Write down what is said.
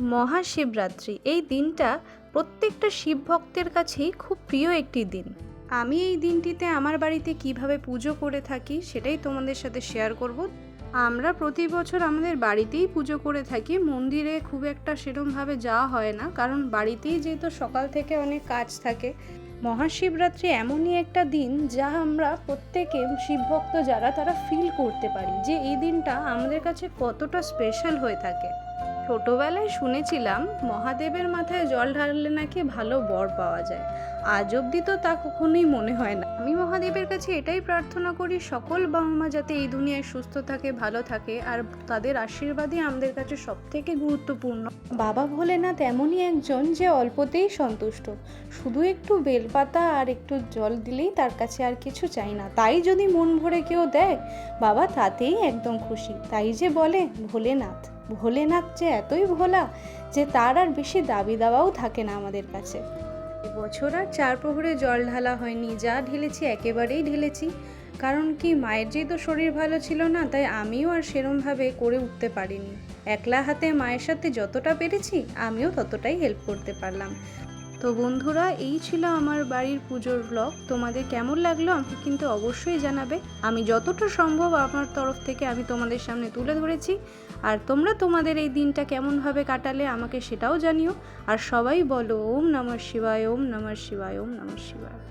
মহাশিবরাত্রি এই দিনটা প্রত্যেকটা শিব ভক্তের কাছেই খুব প্রিয় একটি দিন। আমি এই দিনটিতে আমার বাড়িতে কিভাবে পুজো করে থাকি সেটাই তোমাদের সাথে শেয়ার করব। আমরা প্রতি বছর আমাদের বাড়িতেই পুজো করে থাকি, মন্দিরে খুব একটা সেরকমভাবে যাওয়া হয় না, কারণ বাড়িতেই যেহেতু সকাল থেকে অনেক কাজ থাকে। মহাশিবরাত্রি এমনই একটা দিন যা আমরা প্রত্যেকে শিবভক্ত যারা তারা ফিল করতে পারি যে এই দিনটা আমাদের কাছে কতটা স্পেশাল হয়ে থাকে। ছোটবেলায় শুনেছিলাম মহাদেবের মাথায় জল ঢাললে নাকি ভালো বর পাওয়া যায়। আজ অবধি তো তা কখনোই মনে হয় না। আমি মহাদেবের কাছে এটাই প্রার্থনা করি সকল বাবা মা যাতে এই দুনিয়ায় সুস্থ থাকে, ভালো থাকে, আর তাদের আশীর্বাদই আমাদের কাছে সব থেকে গুরুত্বপূর্ণ। বাবা ভোলেনাথ এমনই একজন যে অল্পতেই সন্তুষ্ট, শুধু একটু বেলপাতা আর একটু জল দিলেই তার কাছে আর কিছু চাই না। তাই যদি মন ভরে কেউ দেয় বাবা তাতেই একদম খুশি। তাই যে বলে ভোলেনাথ ভোলেনাথ যে এতই ভোলা যে তার আর বেশি দাবি দাওয়াও থাকে না আমাদের কাছে। এবছর আর 4 প্রহরে জল ঢালা হয়নি, যা ঢেলেছি একেবারেই ঢেলেছি। কারণ কি, মায়ের যেহেতু শরীর ভালো ছিল না, তাই আমিও আর সেরমভাবে করে উঠতে পারিনি। একলা হাতে মায়ের সাথে যতটা পেরেছি আমিও ততটাই হেল্প করতে পারলাম। তো বন্ধুরা, এই ছিল আমার বাড়ির পুজোর ব্লগ। তোমাদের কেমন লাগলো আমাকে কিন্তু অবশ্যই জানাবে। আমি যতটা সম্ভব আমার তরফ থেকে আমি তোমাদের সামনে তুলে ধরেছি। আর তোমরা তোমাদের এই দিনটা কেমনভাবে কাটালে আমাকে সেটাও জানিও। আর সবাই বলো ওম নমঃ শিবায়, ওম নমঃ শিবায়, ওম নমঃ শিবায়।